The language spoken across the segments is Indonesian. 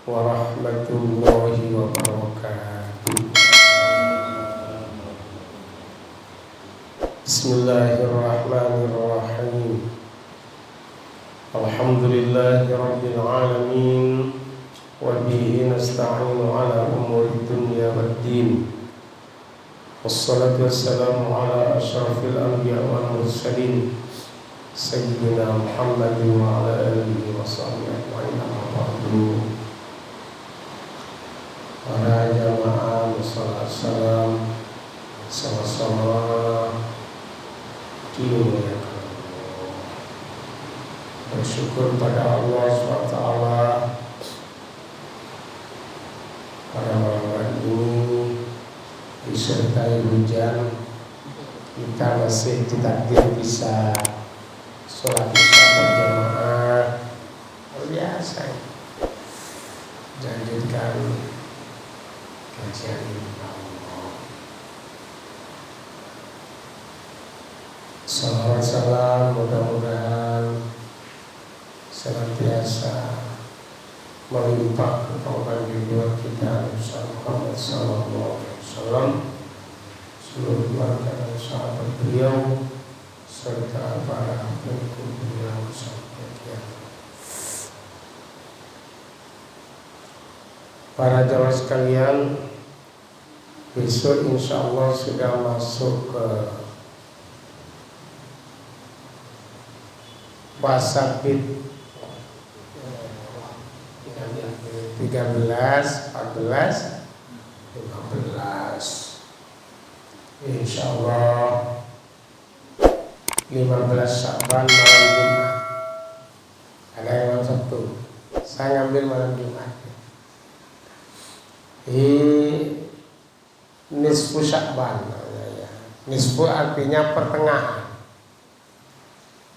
warahmatullahi wabarakatuh. Bismillahirrahmanirrahim. Alhamdulillahi rabbil alamin. Wa bihi nasta'inu ala umuri dunya waddin. Wassalatu wassalamu ala asyrafil anbiya wal mursalin Sayyidina Muhammadin wa ala alihi wa sahbihi ajma'in. Amma ba'du. Para jamaah musholat salam sama-sama dimuliakan. Bersyukur pada Allah SWT. Pada malam ini disertai hujan, kita masih ditakdir bisa sholat isya berjamaah. Biasa lanjutkan kajian Allah. Salawat salam mudah-mudahan senantiasa melimpah kepada junjungan kita Nabi Muhammad sallallahu alaihi wasallam, seluruh keluarga dan sahabat beliau serta para pengikut beliau sampai kiamat. Para jamaah sekalian, besok insya Allah sudah masuk ke puasa Bid 13, 14, 15. Insya Allah 15 Sya'ban malam Jumat. Ada yang malam Sabtu, saya ngambil malam Jumat. Nisfu Sya'ban, nisfu artinya pertengahan.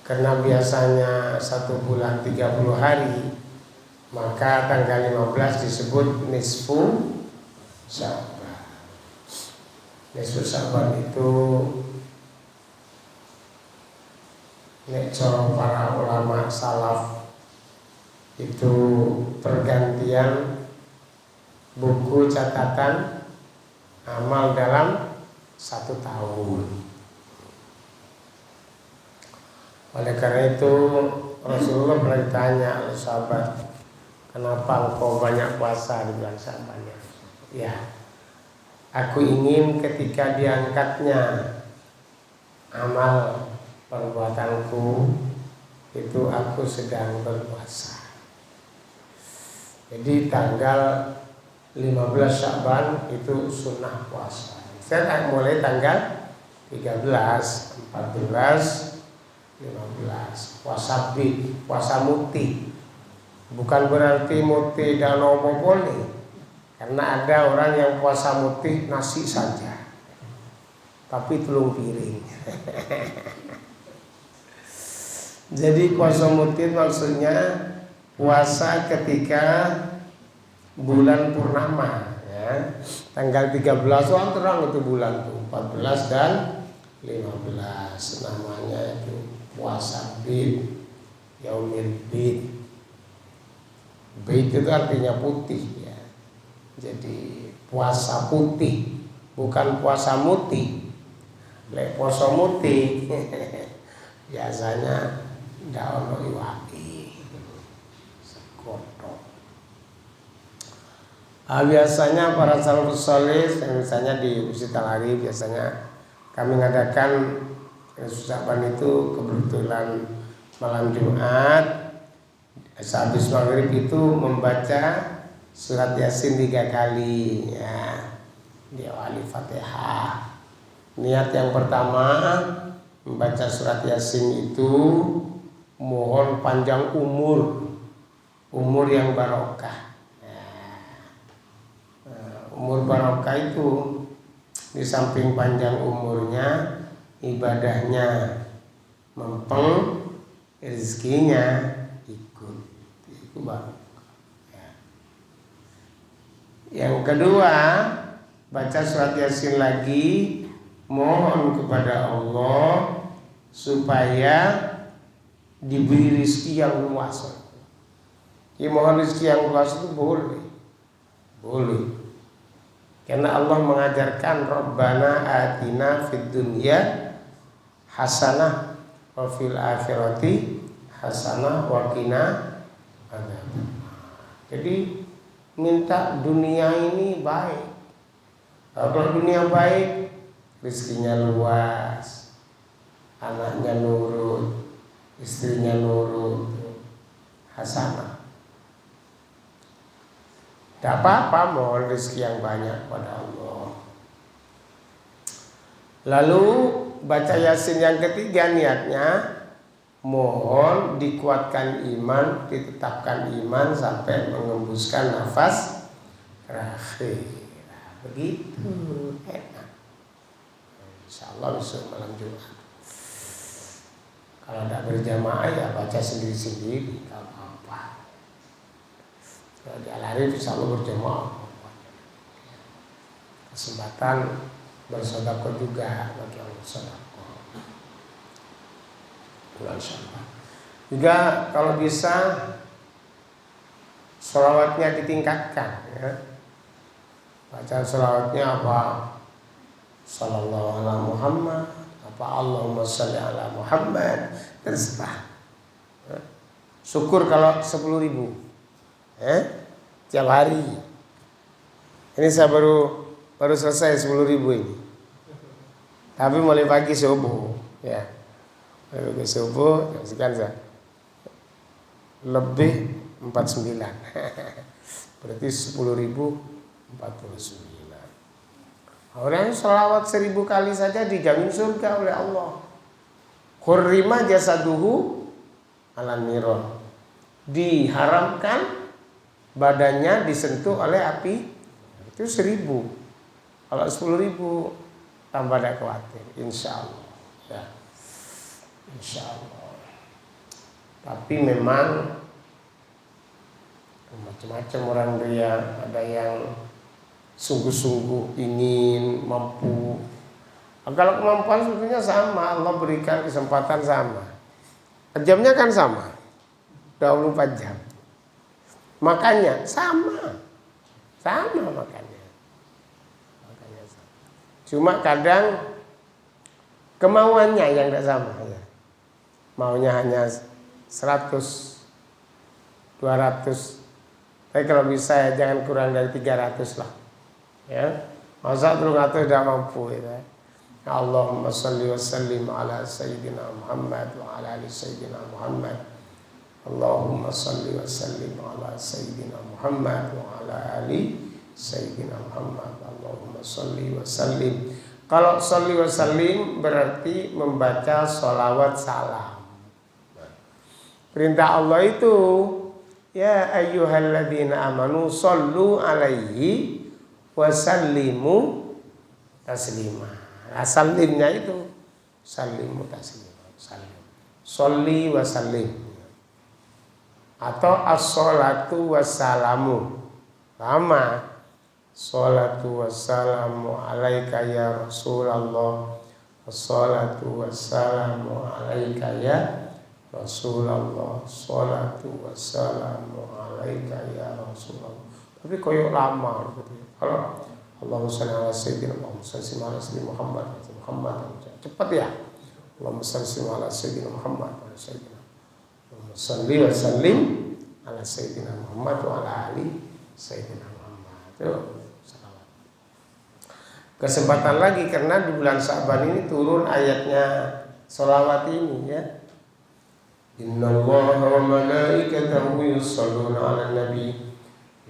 Karena biasanya 1 bulan 30 hari, maka tanggal 15 disebut nisfu Sya'ban. Nisfu Sya'ban itu nek cara para ulama salaf itu pergantian buku catatan amal dalam 1 tahun. Oleh karena itu Rasulullah pernah ditanya oleh sahabat, kenapa engkau banyak puasa di bulan Sya'ban? Ya, aku ingin ketika diangkatnya amal perbuatanku itu aku sedang berpuasa. Jadi tanggal 15 Sya'ban itu sunnah puasa. Saya mulai tanggal 13, 14, 15 puasa Bid, puasa muti. Bukan berarti muti dan opo boleh, karena ada orang yang puasa muti nasi saja, tapi telung piring. Jadi puasa muti maksudnya puasa ketika bulan purnama, ya. Tanggal 13 terang itu bulan tuh, 14 dan 15 namanya itu puasa Bid, Yaumil Bid. Bid itu artinya putih, ya. Jadi puasa putih, bukan puasa muti. Lek puasa muti biasanya daun iwaki sekotok. Biasanya para salafus saleh, misalnya di Masjid Al-Arif, biasanya kami mengadakan Sya'ban itu kebetulan malam Jumat, sehabis maghrib itu membaca surat Yasin 3 kali, ya, diawali Fatihah. Niat yang pertama membaca surat Yasin itu mohon panjang umur yang barokah. Umur barokah itu di samping panjang umurnya, ibadahnya mempeng, rezekinya ikut, itu barokah. Yang kedua, baca surat Yasin lagi, mohon kepada Allah supaya diberi rezeki yang luas. mohon rezeki yang luas itu boleh. Karena Allah mengajarkan Rabbana atina fid dunya hasanah wa fil akhirati hasanah wa qina adzabannar. Jadi minta dunia ini baik. Kalau dunia baik, rezekinya luas, anaknya nurut, istrinya nurut, hasanah. Tidak apa-apa mohon rezeki yang banyak pada Allah. Lalu baca Yasin yang ketiga niatnya mohon dikuatkan iman, ditetapkan iman sampai mengembuskan nafas terakhir. Begitu enak. Insyaallah besok malam Jumat. Kalau tidak berjamaah ya baca sendiri-sendiri. Kalau di Al-Arif insya Allah berjamaah. Kesempatan bersedekah juga bagi orang sedekah. Insyaallah. Juga kalau bisa sholawatnya ditingkatkan ya. Baca sholawatnya apa? Sallallahu ala Muhammad, apa Allahumma sholli ala Muhammad, terserah. Syukur kalau 10.000. Tiap hari. Ini saya baru selesai 10.000 ini. Tapi mulai pagi subuh, ya. Mulai pagi subuh, sekian saya. Lebih 49. Berarti 10.049. Orang sholawat 1.000 kali saja dijamin surga oleh Allah. Hurrima jasaduhu ala niron. Diharamkan badannya disentuh oleh api. Itu 1.000. Kalau 10.000 tambah tidak khawatir, insya Allah ya. Insya Allah. Tapi memang macam-macam orang dia. Ada yang sungguh-sungguh ingin mampu. Kalau kemampuan sebetulnya sama, Allah berikan kesempatan sama. Jamnya kan sama, 24 jam. Makanya sama makanya sama. Cuma kadang kemauannya yang tidak sama ya. Maunya hanya 100, 200. Tapi kalau bisa ya jangan kurang dari 300 lah. Ya. Masa 300 tidak mampu ya. Allahumma salli wa sallim ala sayyidina Muhammad wa ala ali sayyidina Muhammad. Allahumma salli wa sallim ala sayyidina Muhammad wa ala ali sayyidina Muhammad. Allahumma salli wa sallim. Kalau salli wa sallim berarti membaca sholawat salam. Perintah Allah itu ya ayyuhalladzina amanu sallu alaihi wa sallimu taslima. Nah, salimnya itu sallimu taslima. Sholli wa sallim. Atau as-sholatu wassalamu. Sama. Sholatu wassalamu alaika ya Rasulullah. As-sholatu wassalamu alaika ya Rasulullah. Sholatu wassalamu alaika ya Rasulullah. Tapi koyok lama gitu. Kalau Allahumma sholli ala sayyidina Muhammad, sholli ala sayyidina Muhammad. Cepat ya. Allahumma sholli ala sayyidina Muhammad, sayyidina Salli wa sallim ala sayyidina Muhammad wa ala ali sayyidina Muhammad. Itu salawat. Kesempatan lagi karena di bulan Sya'ban ini turun ayatnya salawat ini ya. Innallaha wa malaikatahu yusholluna 'alan nabi.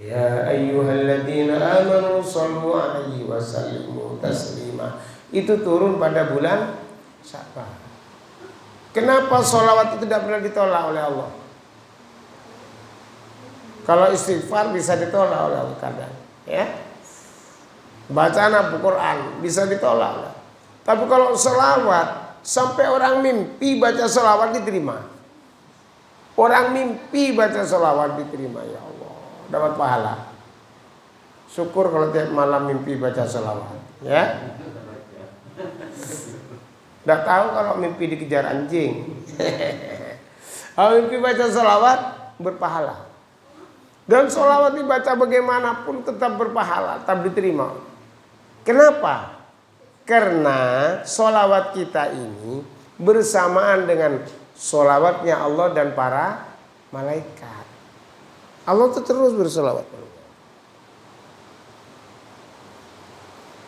Ya ayyuhalladzina amanu shallu 'alaihi wa sallimu taslima. Itu turun pada bulan Sya'ban. Kenapa sholawat itu tidak pernah ditolak oleh Allah? Kalau istighfar bisa ditolak oleh Allah kadang, ya. Bacaan Al-Quran bisa ditolak. Tapi kalau sholawat sampai orang mimpi baca sholawat diterima. Orang mimpi baca sholawat diterima, ya Allah, dapat pahala. Syukur kalau tiap malam mimpi baca sholawat, ya. Tidak tahu kalau mimpi dikejar anjing. Kalau mimpi baca sholawat berpahala. Dan sholawat dibaca bagaimanapun tetap berpahala, tetap diterima. Kenapa? Karena sholawat kita ini bersamaan dengan sholawatnya Allah dan para malaikat. Allah itu terus bersolawat.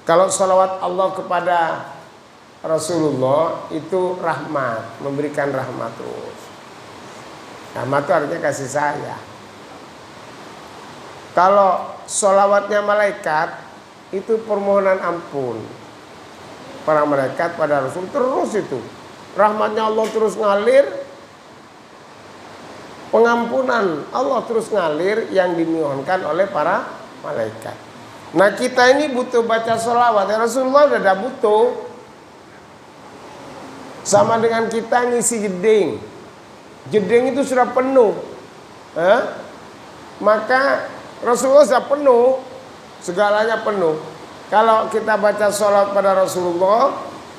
Kalau sholawat Allah kepada Rasulullah itu rahmat, memberikan rahmat terus. Rahmat itu artinya kasih sayang. Kalau sholawatnya malaikat itu permohonan ampun para malaikat pada Rasul, terus itu rahmatnya Allah terus ngalir, pengampunan Allah terus ngalir yang dimohonkan oleh para malaikat. Nah kita ini butuh baca sholawat. Ya, Rasulullah udah ada butuh. Sama dengan kita ngisi jeding. Jeding itu sudah penuh. Maka Rasulullah sudah penuh. Segalanya penuh. Kalau kita baca sholawat pada Rasulullah,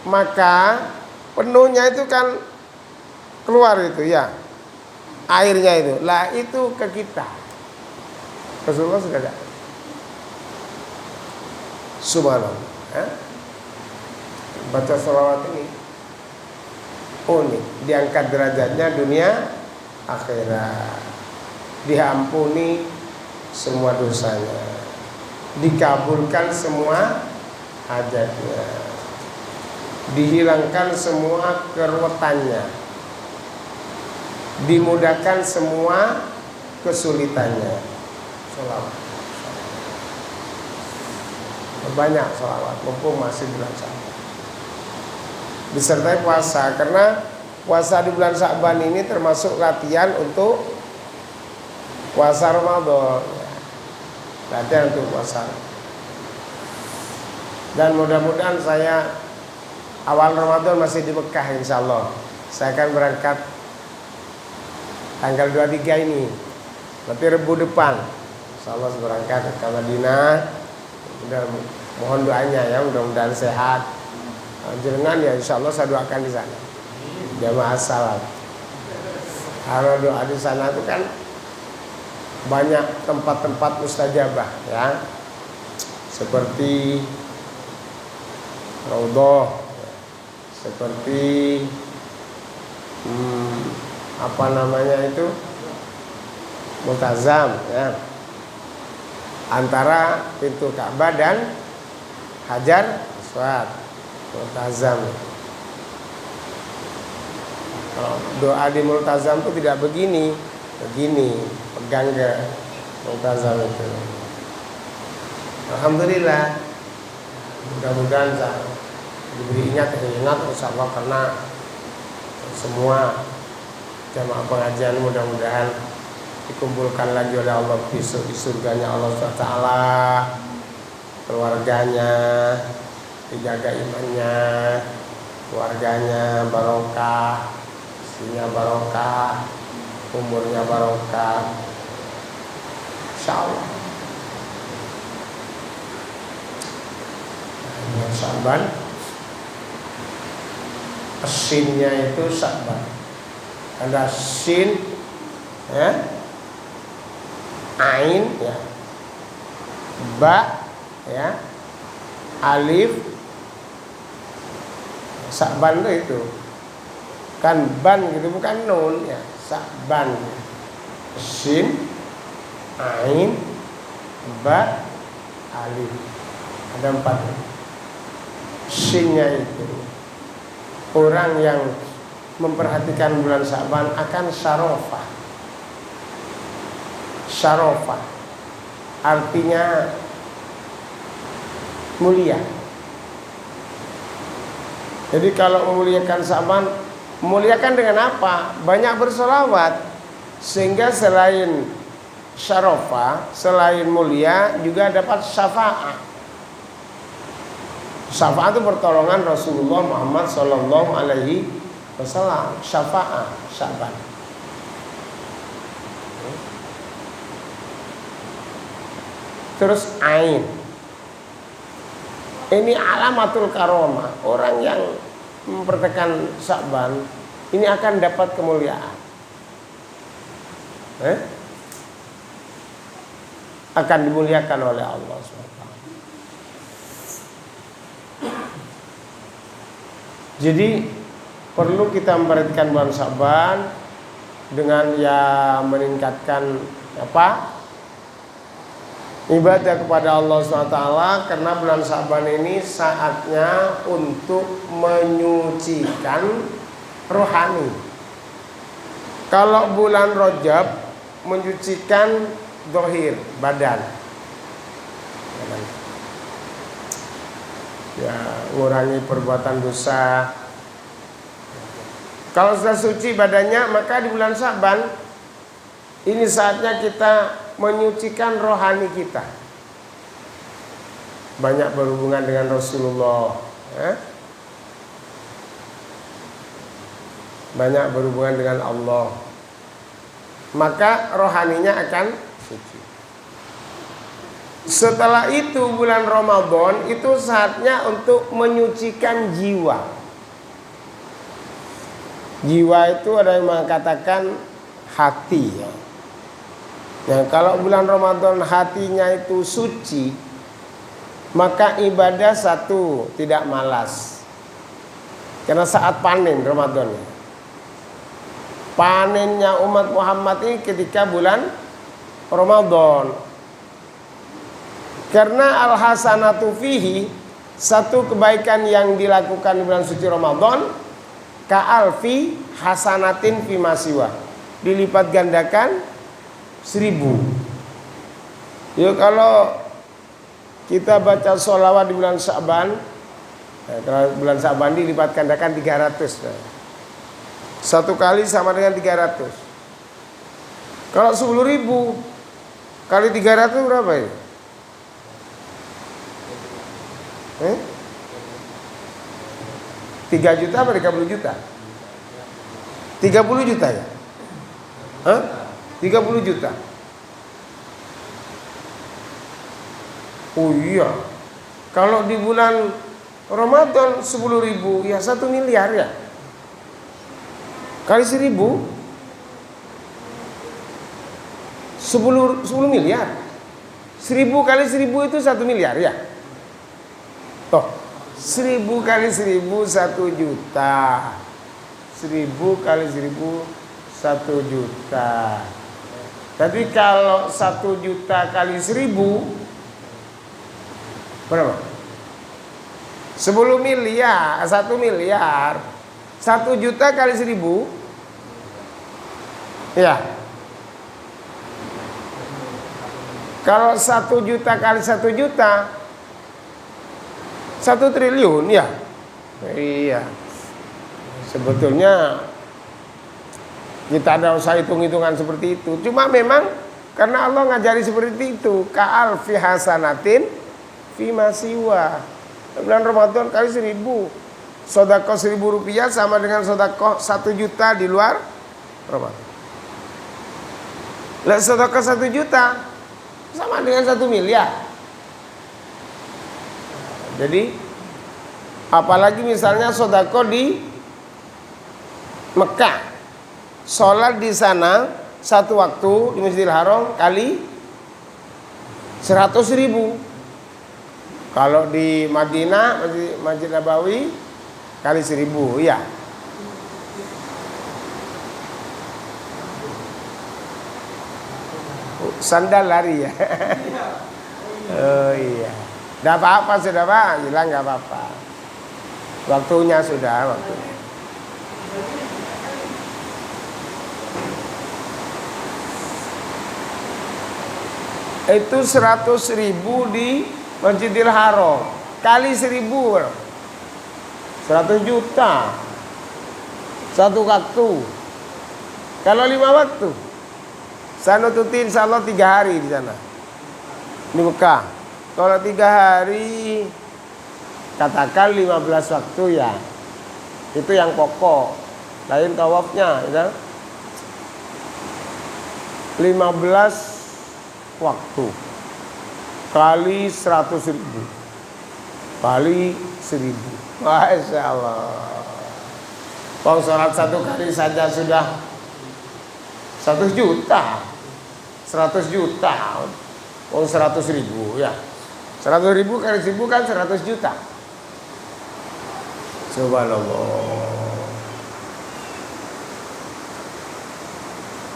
maka penuhnya itu kan keluar itu ya. Airnya itu. Lah itu ke kita. Rasulullah sudah ada. Subhanallah. Baca sholawat ini unik, diangkat derajatnya dunia akhirat, diampuni semua dosanya, dikabulkan semua hajatnya, dihilangkan semua keruwetannya, dimudahkan semua kesulitannya. Sholawat banyak, sholawat mumpung masih bulan Sya'ban, disertai puasa, karena puasa di bulan Sya'ban ini termasuk latihan untuk puasa Ramadan, latihan untuk puasa. Dan mudah-mudahan saya awal Ramadan masih di Mekah, insya Allah. Saya akan berangkat tanggal 23 ini, berarti Rebu depan, insya Allah berangkat ke Madinah. Mohon doanya ya, mudah-mudahan sehat. Jenengan ya insya Allah saya doakan di sana. Jamaah salat. Karena doa di sana itu kan banyak tempat-tempat mustajabah ya, seperti Raudhah, seperti apa namanya itu, Multazam ya, antara pintu Ka'bah dan Hajar Aswad, Multazam. Kalau doa di Multazam itu tidak begini, pegang ke Multazam itu. Alhamdulillah, mudah-mudahan saya diberi ingat insya Allah, karena semua jamaah pengajian mudah-mudahan dikumpulkan lagi oleh Allah besok di surganya Allah SWT, keluarganya dijaga imannya, keluarganya barokah, istrinya barokah, umurnya barokah, insyaallah. Sya'ban, sinnya itu Sya'ban, ada sin ya, ain ya, ba ya, alif. Sya'ban itu kan ban gitu, bukan nun ya. Sya'ban, sin, ain, ba, alif, ada 4. Sinnya itu orang yang memperhatikan bulan Sya'ban akan syarofah. Syarofah artinya mulia. Jadi kalau memuliakan Sya'ban, memuliakan dengan apa? Banyak bersolawat, sehingga selain syarofah, selain mulia, juga dapat syafaat. Syafaat itu pertolongan Rasulullah Muhammad Sallallahu Alaihi Wasallam. Syafaat Sya'ban. Terus ain, ini alamatul karomah. Orang yang mempertekan Sya'ban ini akan dapat kemuliaan. akan dimuliakan oleh Allah SWT. Jadi perlu kita memperhatikan bulan Sa'ban dengan meningkatkan ibadah kepada Allah SWT, karena bulan Sa'ban ini saatnya untuk menyucikan rohani. Kalau bulan Rajab menyucikan zahir badan, mengurangi perbuatan dosa. Kalau sudah suci badannya, maka di bulan Sa'ban ini saatnya kita menyucikan rohani kita. Banyak berhubungan dengan Rasulullah, banyak berhubungan dengan Allah, maka rohaninya akan suci. Setelah itu bulan Ramadan itu saatnya untuk menyucikan jiwa. Jiwa itu ada yang mengatakan hati, ya. Nah, kalau bulan Ramadan hatinya itu suci, maka ibadah satu tidak malas. Karena saat panen Ramadan, panennya umat Muhammad ini ketika bulan Ramadan. Karena al-hasanatu fihi, satu kebaikan yang dilakukan di bulan suci Ramadan, ka'alfi hasanatin fi masiwa, dilipat gandakan 1000. Yuk, kalau kita baca sholawat di bulan Sa'ban, kalau bulan Sa'ban dilipat gandakan 300. Satu kali sama dengan 300. Kalau 10.000 kali 300 berapa ini? 3 juta apa 30 juta? 30 juta ya? 30 juta. Oh iya. Kalau di bulan Ramadan 10.000, ya 1 miliar ya. Kali 1000 10 miliar. 1000 kali 1000 itu 1 miliar ya. Toh 1000 kali 1000 1 juta. 1000 kali 1000 1 juta. Tapi kalau 1 juta kali 1000 berapa? 10 miliar, 1 miliar. 1 juta kali 1000, ya. Kalau 1 juta kali 1 juta, 1 triliun ya. Iya. Sebetulnya kita ada usah hitung-hitungan seperti itu. Cuma memang karena Allah ngajari seperti itu. Ka'al fi hasanatin fi masiwa. Bulan Ramadan kali 1000. Sedekah 1000 rupiah sama dengan sedekah 1 juta di luar Ramadan. Lah sedekah 1 juta sama dengan 1 miliar. Jadi apalagi misalnya sedekah di Mekah, sholat di sana 1 waktu di Masjidil Haram kali 100.000. Kalau di Madinah Masjid Nabawi kali 1000, ya. Sandal lari ya. Oh iya. Tidak apa-apa sudah Pak, hilang nggak apa-apa. Waktunya sudah waktunya. Itu 100.000 di Masjidil Haram kali 1000, 100 juta 1 waktu. Kalau 5 waktu, saya nututi insya Allah 3 hari di sana di Mekah. Kalau 3 hari, katakan 15 waktu ya. Itu yang pokok. Lain tawafnya, ya. 15 waktu kali 100.000 kali 1000. Masya Allah. Kalau sholat 1 kali saja sudah 100 juta 100 juta. Oh 100.000 ya. 100.000 kali 1.000 kan 100 juta. Subhanallah.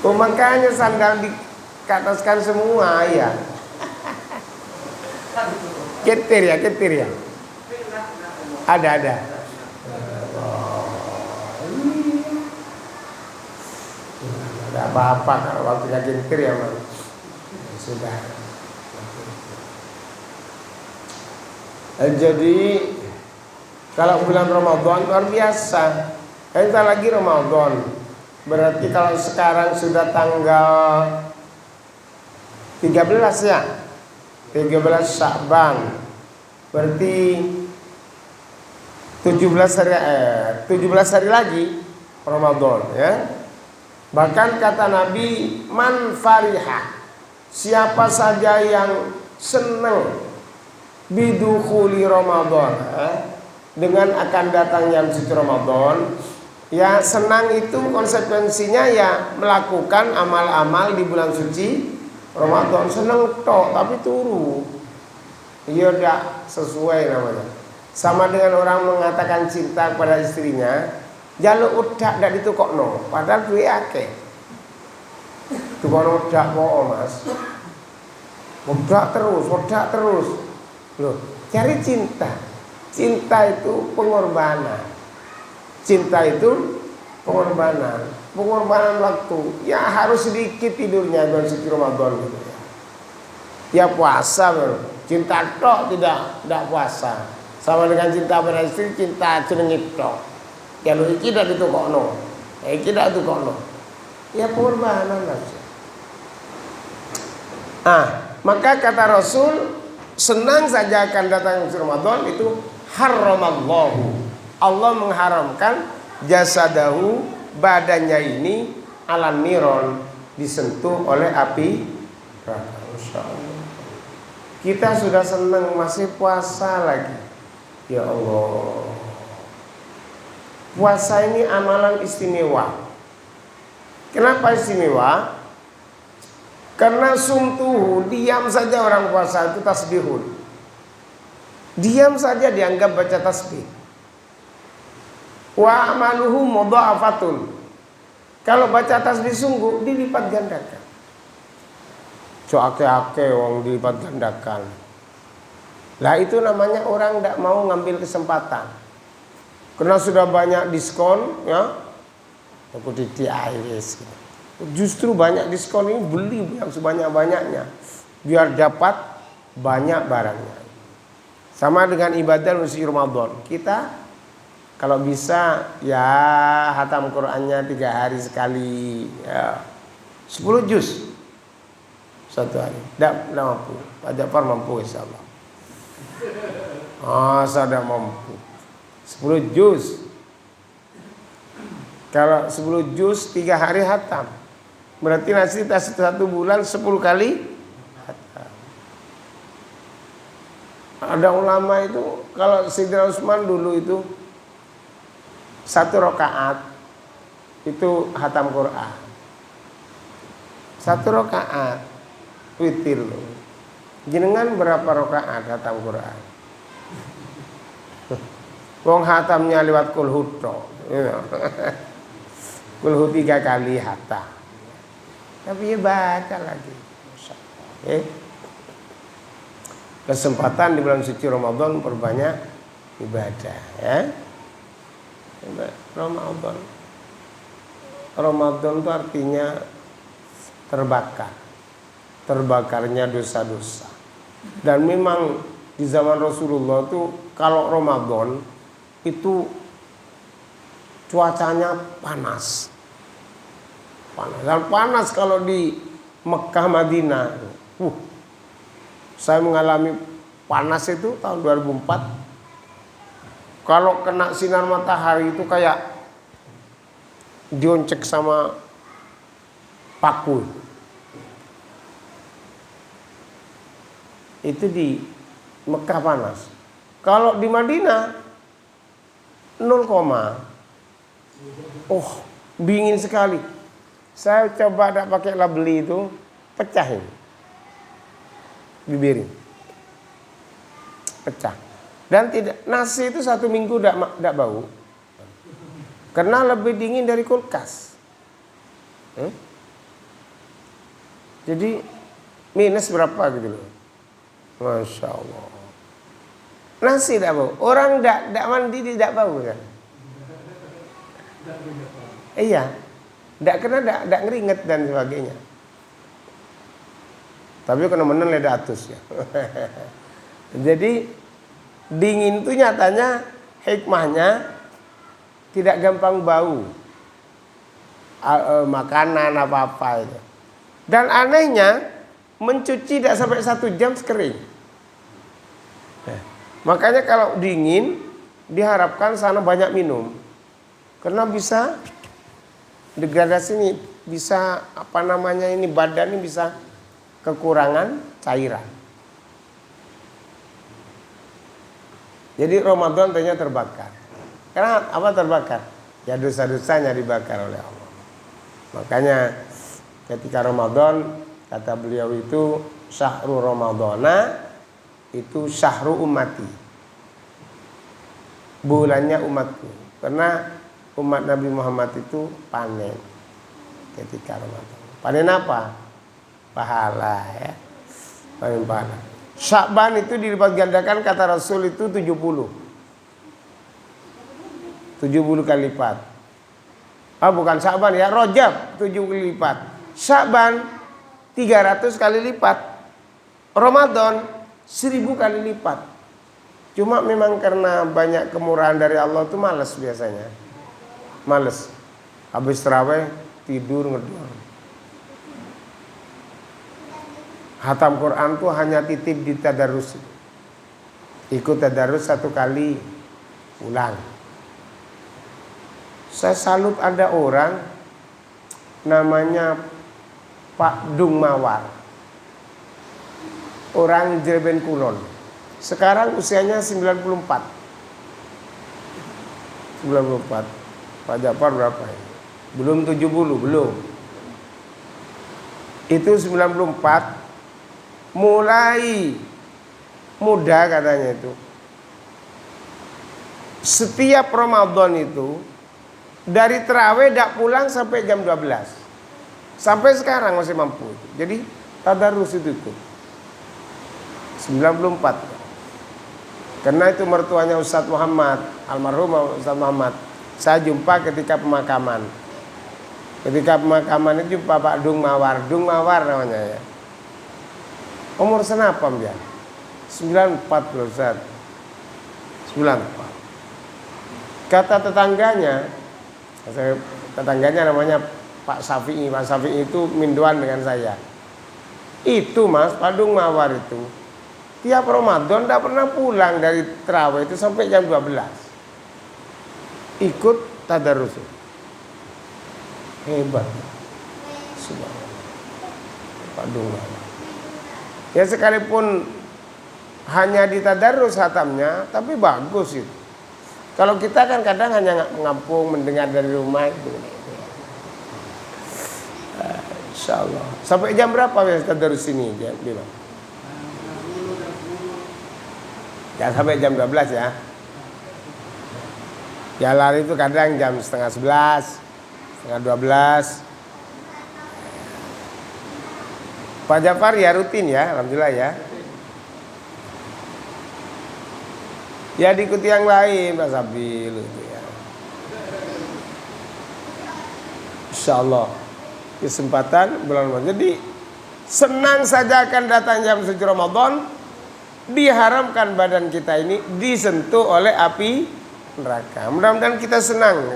Oh makanya sandal dikataskan semua ya. Ketir ya. Ada. Ada apa-apa kalau waktunya ketir ya man. Sudah. Jadi kalau bulan Ramadan luar biasa. Entar lagi Ramadan. Berarti kalau sekarang sudah tanggal 13 ya. 13 Sya'ban. Berarti 17 hari lagi Ramadan ya. Bahkan kata Nabi, man fariha, siapa saja yang senang bidukhuli Ramadan, dengan akan datangnya suci Ramadan, ya senang itu konsekuensinya ya melakukan amal-amal di bulan suci Ramadan. Senang toh tapi turu, iya tidak sesuai namanya. Sama dengan orang mengatakan cinta kepada istrinya, jaluk udak dak ditukokno, padahal duwe akeh. Tukokno udak kok Mas. Udak terus. Loh, cari cinta. Cinta itu pengorbanan. Pengorbanan waktu. Ya harus sedikit tidurnya bulan suci Ramadan gitu ya. Ya puasa bro. Cinta tok tidak puasa. Sama dengan cinta pada istri, cinta cenengit tok. Kalau iki dak ditukokno. Iki dak ditukokno. Ya pengorbanan saja. Maka kata Rasul, senang saja akan datang Ramadan itu haramallahu. Allah mengharamkan jasadahu, badannya ini alan niron, disentuh oleh api neraka. Insyaallah. Kita sudah senang masih puasa lagi. Ya Allah. Puasa ini amalan istimewa. Kenapa istimewa? Karena sumtuhu, diam saja orang puasa itu tasbihun. Diam saja dianggap baca tasbih. Wa amaluhu mudha'afatun. Kalau baca tasbih sungguh dilipat gandakan. Ake-ake wong dilipat gandakan. Lah itu namanya orang tidak mau ngambil kesempatan. Karena sudah banyak diskon ya. Aku ditiais gitu. Justru banyak diskon ini beli yang sebanyak-banyaknya biar dapat banyak barangnya. Sama dengan ibadah suci Ramadan. Kita kalau bisa ya hatam Qur'annya 3 hari sekali ya. 10 juz satu hari. Tidak mampu. Pak Jafar mampu insyaallah. Saya mampu. 10 juz. Kalau 10 juz 3 hari hatam. Berarti nanti 1 bulan 10 kali hatam. Ada ulama itu kalau Sayyidina Utsman dulu itu 1 rakaat itu hatam Quran. 1 rakaat witir loh. Jenengan berapa rakaat hatam Quran? Wong hatamnya lewat kulhut toh. Kulhut 3 kali hatam. Tapi ya baca lagi. Kesempatan di bulan suci Ramadan perbanyak ibadah ya. Ramadan itu artinya terbakar. Terbakarnya dosa-dosa. Dan memang di zaman Rasulullah itu kalau Ramadan itu cuacanya panas. Dan panas kalau di Mekah Madinah. Saya mengalami panas itu tahun 2004. Kalau kena sinar matahari itu kayak dioncek sama paku. Itu di Mekah panas. Kalau di Madinah 0, dingin sekali. Saya coba tidak pakai labeli itu, pecahin. bibirin. Pecah. Dan tidak, nasi itu 1 minggu tidak bau. Karena lebih dingin dari kulkas. Jadi minus berapa gitu loh. Masya Allah. Nasi tidak bau. Orang tidak mandi tidak bau kan. Iya. Tidak kena tidak ngeringet dan sebagainya. Tapi kena menen ledatus ya. Jadi dingin itu nyatanya hikmahnya tidak gampang bau makanan apa-apa itu. Dan anehnya mencuci tidak sampai 1 jam kering. Makanya kalau dingin diharapkan sana banyak minum. Karena bisa degradasi ini, bisa badan ini bisa kekurangan cairan. Jadi Ramadan ternyata terbakar. Karena apa terbakar? Ya dosa-dosanya dibakar oleh Allah. Makanya ketika Ramadan kata beliau itu syahrul Ramadana itu syahrul ummati. Bulannya umatku. Karena umat Nabi Muhammad itu panen ketika Ramadan. Panen apa? Pahala ya. Panen pahala. Sya'ban itu dilipat gandakan kata Rasul itu 70 kali lipat. Bukan Sya'ban ya, Rajab 70 kali lipat. Sya'ban 300 kali lipat. Ramadan 1000 kali lipat. Cuma memang karena banyak kemurahan dari Allah itu malas biasanya. Malas. Habis tarawih tidur ngedor. Hatam Quran tuh hanya titip di tadarus. Ikut tadarus 1 kali pulang. Saya salut ada orang namanya Pak Dung Mawar. Orang Jreben Kulon. Sekarang usianya 94. Pak Jafar berapa ya? Belum 70, belum. Itu 94. Mulai muda katanya itu. Setiap Ramadan itu dari terawih tidak pulang sampai jam 12. Sampai sekarang masih mampu. Jadi tadarus itu ikut. 94. Karena itu mertuanya Ustadz Muhammad, almarhum Ustadz Muhammad. Saya jumpa ketika pemakaman. Ketika pemakaman itu jumpa Pak Dung Mawar. Dung Mawar namanya ya. Umur senapa dia? 94 Ustaz. 94. Kata tetangganya namanya Pak Syafi'i. Pak Syafi'i itu minduan dengan saya. Itu Mas, Pak Dung Mawar itu tiap Ramadan tidak pernah pulang dari terawih itu sampai jam 12. Ikut tadarus. Hebat. Subhanallah. Pak Dung Mawar. Ya sekalipun hanya di tadarus hatamnya, tapi bagus itu. Kalau kita kan kadang hanya mengampung, mendengar dari rumah itu. Insyaallah. Sampai jam berapa ya tadarus ini? Bilang. Ya sampai jam 12 ya. Ya lari itu kadang jam setengah 11, setengah 12. Pak Jafar ya rutin ya, alhamdulillah ya. Ya diikuti yang lain, Mas Abil itu ya. Insyaallah kesempatan bulan Ramadan. Jadi senang saja akan datang jam suci Ramadan. Diharamkan badan kita ini disentuh oleh api neraka. Mudah-mudahan kita senang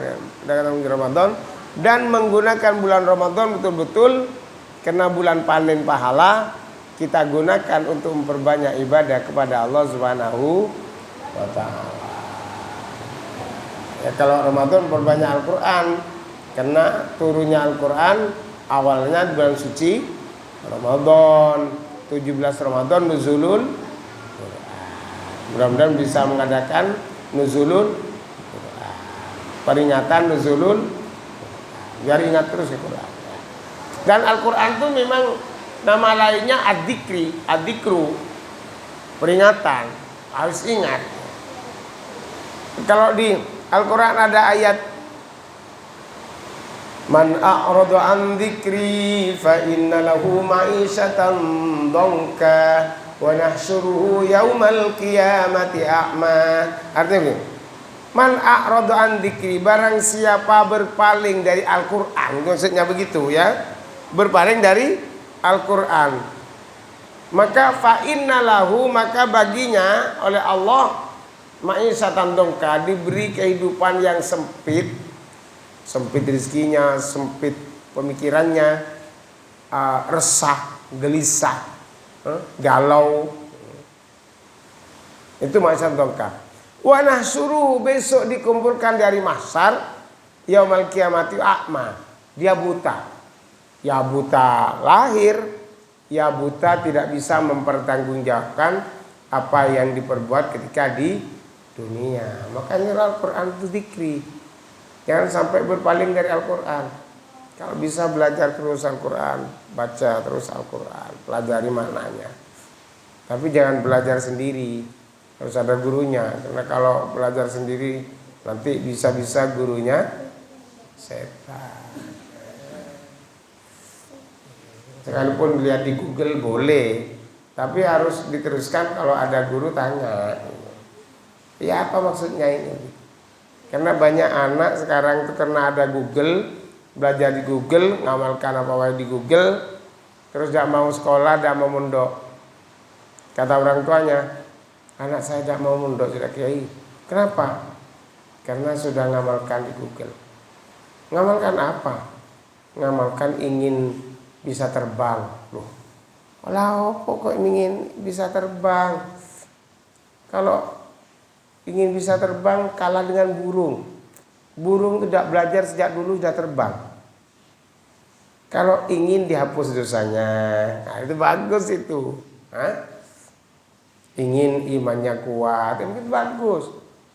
dengan Ramadan dan menggunakan bulan Ramadan betul-betul karena bulan panen pahala kita gunakan untuk memperbanyak ibadah kepada Allah Subhanahu wa taala. Ya kalau Ramadan perbanyak Al-Qur'an karena turunnya Al-Qur'an awalnya di bulan suci Ramadan, 17 Ramadan nuzulul Qur'an. Mudah-mudahan bisa mengadakan nuzulul Qur'an. Peringatan nuzulul Qur'an. Biar ingat terus ya Qur'an. Dan Al-Quran itu memang Nama lainnya ad-dzikri, ad-dzikru, peringatan, harus ingat. Kalau di Al-Quran ada ayat man a'rada an dzikri fa inna lahu ma'isyatan dhanka wa nahsyuruhu yaumal qiyamati a'ma. Artinya begini, man a'rada an dzikri, barang siapa berpaling dari Al-Quran, maksudnya begitu ya, berpaling dari Al-Quran, maka fa inna lahu, maka baginya oleh Allah ma'isyatan dhanka, diberi kehidupan yang sempit, sempit rezekinya, sempit pemikirannya, resah, gelisah, galau. Itu ma'isyatan dhanka. Wa nahsyuruhu, besok dikumpulkan dari mahsyar yaumal qiyamati a'ma, dia buta. Ya buta lahir, ya buta tidak bisa mempertanggungjawabkan apa yang diperbuat ketika di dunia. Makanya Al-Quran itu dzikri. Jangan sampai berpaling dari Al-Quran. Kalau bisa belajar terus Al-Quran, baca terus Al-Quran, pelajari maknanya. Tapi jangan belajar sendiri, harus ada gurunya. Karena kalau belajar sendiri nanti bisa-bisa gurunya setan. Sekalipun lihat di Google boleh, tapi harus diteruskan kalau ada guru tanya. Ya apa maksudnya ini? Karena banyak anak sekarang itu karena ada Google, belajar di Google, ngamalkan apa-apa di Google, terus tidak mau sekolah, tidak mau mondok. Kata orang tuanya, anak saya tidak mau mondok sudah kiai. Kenapa? Karena sudah ngamalkan di Google. Ngamalkan apa? Ngamalkan ingin bisa terbang. Loh, walau kok ingin bisa terbang? Kalau ingin bisa terbang kalah dengan burung. Burung tidak belajar sejak dulu sudah terbang. Kalau ingin dihapus dosanya, nah itu bagus itu. Ingin imannya kuat, itu bagus.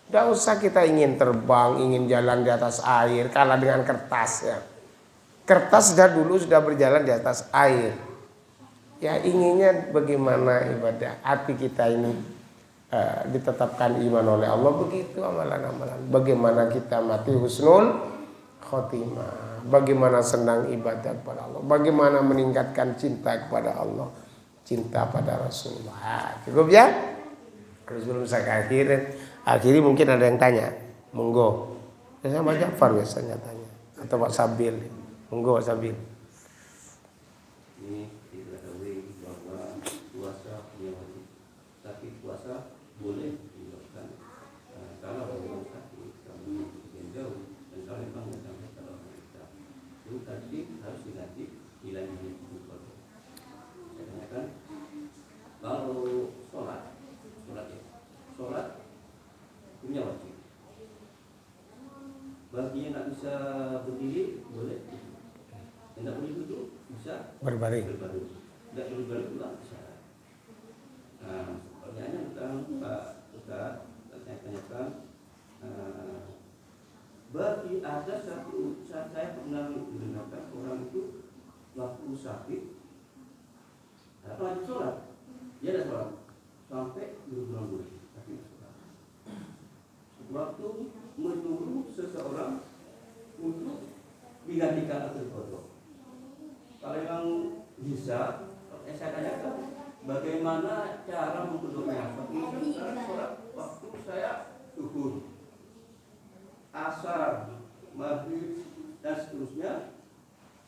Tidak usah kita ingin terbang, ingin jalan di atas air, kalah dengan kertas ya. Kertas sudah dulu sudah berjalan di atas air. Ya inginnya bagaimana ibadah hati kita ini ditetapkan iman oleh Allah, begitu amalan-amalan. Bagaimana kita mati husnul khotimah, bagaimana senang ibadah kepada Allah, bagaimana meningkatkan cinta kepada Allah, cinta pada Rasulullah. Cukup ya? Sebelum saya akhiri mungkin ada yang tanya, monggo. Saya Pak Ja'far biasanya tanya, atau Pak Sabil. Monggo Pak Sabil. Ini kita ketahui bahwa puasa yang wajib, tapi puasa boleh dilakukan kalau orang sakit, kalau yang jauh, dan kalau memang tidak sampai kalau kita itu tadi harus diganti nilai-nilai itu. Saya tanyakan, kalau sholat punya wajib. Baginya tak bisa berdiri boleh, tidak boleh duduk bisa Berbaring. Tidak boleh berbaring juga bisa. Nah, pertanyaannya tentang Pak Ustaz, saya tanyakan, berarti ada satu saat saya pernah mendengarkan orang itu waktu sakit, apa lagi sholat, dia ada sholat sampai berbulan-bulan, tapi sholat. Waktu menyuruh seseorang untuk digantikan akhir qadha. Kalau memang bisa, saya tanyakan bagaimana cara mengkodoknya. Waktu saya zuhur, asar, maghrib dan seterusnya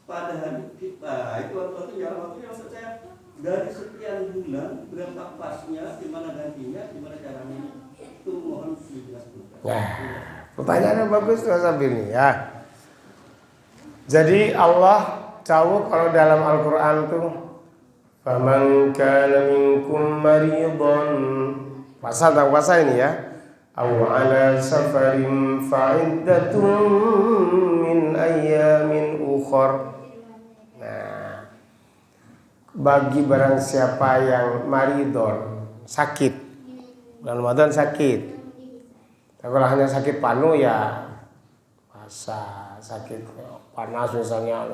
pada hari kita itu waktu yang saya dari sekian bulan berapa pasnya, di mana gantinya, di mana caranya, itu mohon dijelaskan. Nah, pertanyaannya bagus Mas Sabil nih ya. Jadi Allah tahu kalau dalam Al-Quran tuh faman kana minkum maridun, puasa ini ya, aw ala safarin fa'iddatun min ayyamin ukhra. Nah, bagi barang siapa yang maridun, sakit, bulan Ramadan sakit, kalau hanya sakit panu ya puasa, sakit panas misalnya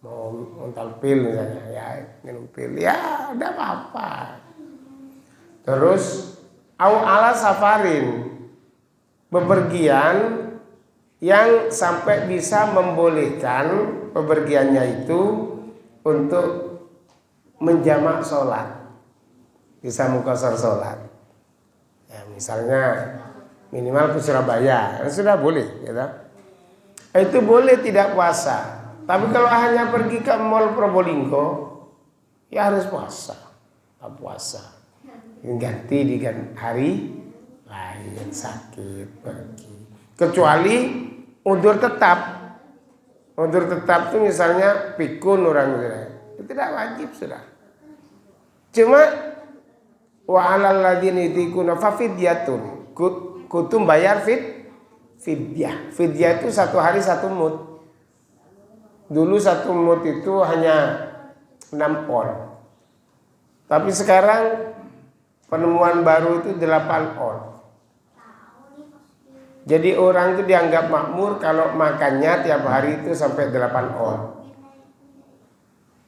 mau untal pil misalnya, ya minum pil, ya udah apa-apa. Terus au ala safarin, bepergian yang sampai bisa membolehkan bepergiannya itu untuk menjamak sholat, bisa mukosor sholat. Ya, misalnya minimal ke Surabaya, sudah boleh, gitu. Itu boleh tidak puasa. Tapi kalau hanya pergi ke mall Probolinggo, ya harus puasa. Tak puasa. Ganti di hari lain, sakit pergi. Kecuali udzur tetap. Udzur tetap itu misalnya pikun orang itu tidak wajib sudah. Cuma wa 'alal ladzina yutiquna fafidyatun. Kutum bayar fidyah. Fidyah itu 1 hari 1 mud. Dulu 1 mud itu hanya 6 on. Tapi sekarang penemuan baru itu 8 on. Jadi orang itu dianggap makmur kalau makannya tiap hari itu sampai 8 on.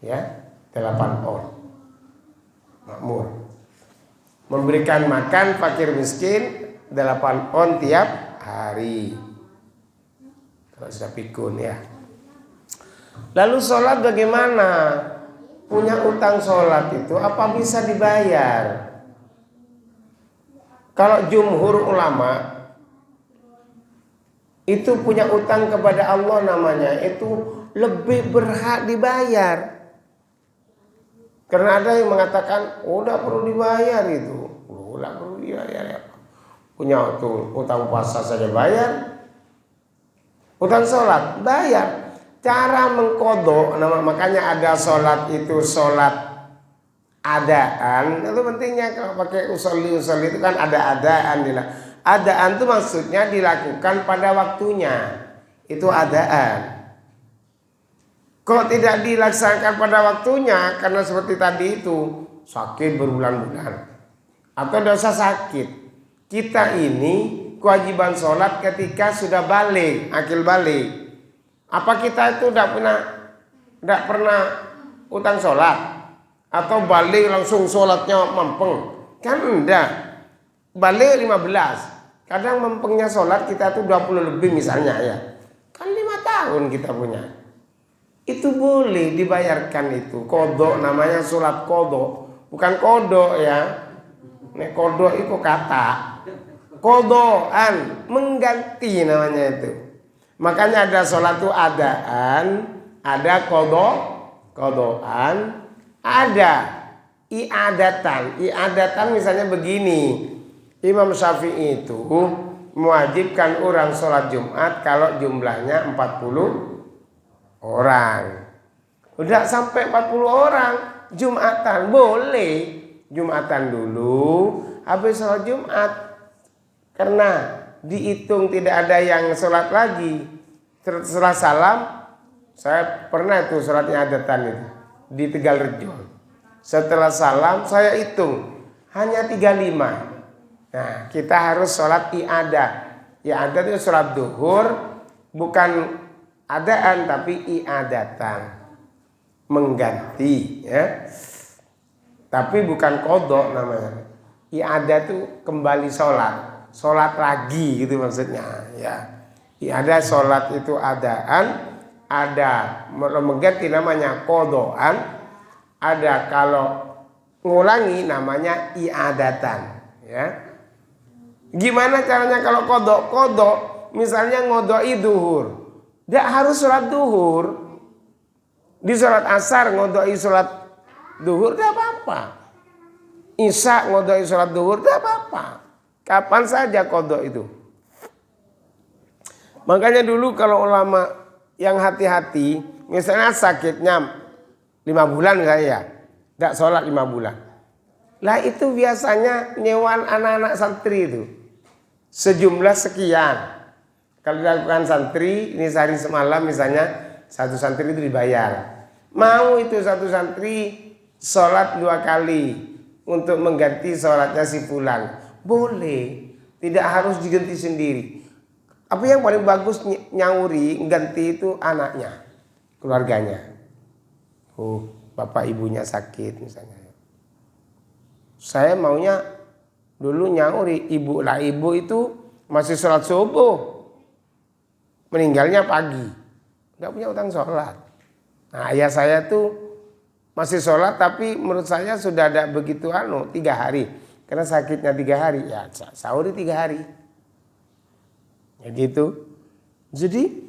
Ya, 8 on. Makmur. Memberikan makan fakir miskin 8 on tiap hari. Kalau sudah pikun ya. Lalu sholat bagaimana? Punya utang sholat itu apa bisa dibayar? Kalau jumhur ulama itu punya utang kepada Allah namanya, itu lebih berhak dibayar. Karena ada yang mengatakan, oh tidak perlu dibayar itu. Oh tidak perlu dibayar ya. Punya utang puasa saja bayar. Utang sholat bayar. Cara mengkodok, makanya ada sholat itu sholat adaan. Itu pentingnya kalau pakai usolli itu kan ada adaan. Adaan itu maksudnya dilakukan pada waktunya. Itu adaan. Kok tidak dilaksanakan pada waktunya? Karena seperti tadi itu sakit berbulan-bulan atau dosa sakit. Kita ini kewajiban sholat ketika sudah balik, akil balik. Apa kita itu tidak pernah utang sholat atau balik langsung sholatnya mempeng? Kan enggak. Balik 15. Kadang mempengnya sholat kita itu 20 lebih misalnya ya. Kan 5 tahun kita punya. Itu boleh dibayarkan itu. Kodok namanya sholat kodok. Bukan kodok ya. Nek kodok itu kata. Kodokan mengganti namanya itu. Makanya ada sholat itu adaan, ada kodokan, ada iadatan. Iadatan misalnya begini. Imam Syafi'i itu mewajibkan orang sholat Jumat kalau jumlahnya 40 orang. Udah sampai 40 orang Jumatan boleh. Jumatan dulu habis sholat Jumat. Karena dihitung tidak ada yang sholat lagi. Setelah salam, saya pernah itu sholatnya adatan itu di Tegalrejo. Setelah salam saya hitung hanya 35. Nah, kita harus sholat i'adah. I'adah itu sholat duhur, bukan adaan tapi i'adatan, mengganti ya. Tapi bukan kodok namanya. I'adah itu kembali sholat. Sholat lagi gitu maksudnya ya. Ada sholat itu adaan, ada mengganti namanya kodoan, ada kalau ngulangi namanya iadatan ya. Gimana caranya kalau kodok misalnya ngodoi duhur, tidak harus sholat duhur. Di sholat asar ngodoi sholat duhur tidak apa-apa. Isya ngodoi sholat duhur tidak apa-apa. Kapan saja kodok itu. Makanya dulu kalau ulama yang hati-hati, misalnya sakitnya 5 bulan saya, tidak sholat 5 bulan. Lah itu biasanya nyewan anak-anak santri itu sejumlah sekian. Kalau dilakukan santri, ini sehari semalam misalnya 1 santri itu dibayar. Mau itu 1 santri sholat 2 kali untuk mengganti sholatnya si fulan. Boleh, tidak harus diganti sendiri. Apa yang paling bagus nyauri ganti itu anaknya, keluarganya. bapak ibunya sakit misalnya. Saya maunya dulu nyauri ibu itu masih sholat subuh, meninggalnya pagi, nggak punya utang sholat. Nah ayah saya tuh masih sholat tapi menurut saya sudah ada begitu 3 hari, karena sakitnya 3 hari, ya sahur 3 hari, ya gitu. Jadi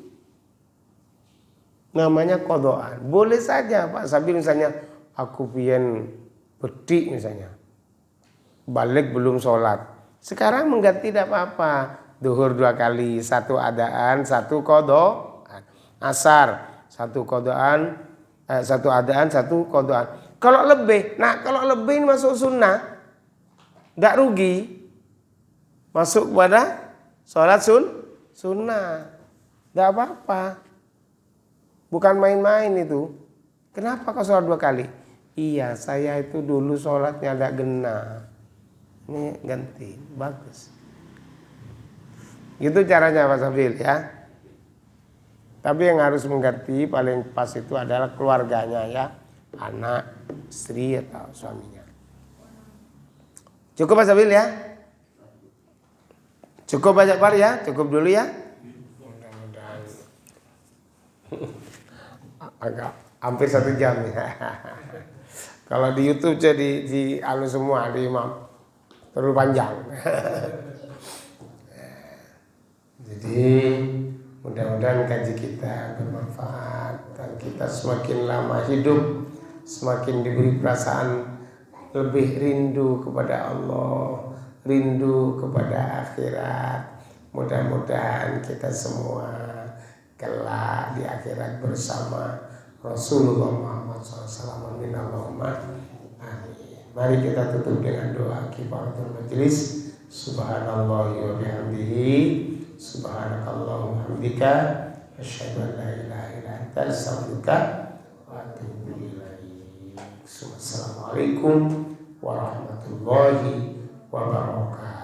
namanya kodoan. Boleh saja Pak Sabil misalnya, aku pian bedik misalnya, balik belum sholat, sekarang mengganti tidak apa-apa. Duhur 2 kali, 1 adaan, 1 kodoan. Asar 1 kodoan, 1 adaan, 1 kodoan. Kalau lebih, kalau lebih ini masuk sunnah, tidak rugi, masuk pada sholat sunnah, tidak apa-apa. Bukan main-main itu. Kenapa kau sholat 2 kali? Iya, saya itu dulu sholatnya agak genah, ini ganti, bagus. Gitu caranya Pak Sabil ya. Tapi yang harus mengganti paling pas itu adalah keluarganya ya, anak, istri atau suaminya. Cukup Pak Sabil ya? Cukup banyak Pak ya? Cukup dulu ya? Mudah-mudahan agak hampir 1 jam ya. Kalau di YouTube jadi di alus semua di Imam terlalu panjang. Jadi mudah-mudahan kaji kita bermanfaat dan kita semakin lama hidup semakin diberi perasaan lebih rindu kepada Allah, rindu kepada akhirat. Mudah-mudahan kita semua kelak di akhirat bersama Rasulullah Muhammad SAW. Amin. Mari kita tutup dengan doa kifaratul majelis. Subhanallah wa bihamdihi, subhanakallahumma hamdika, asyhadu an la ilaha illa anta, astaghfiruka wa atubu ilaik. Assalamualaikum warahmatullahi wabarakatuh.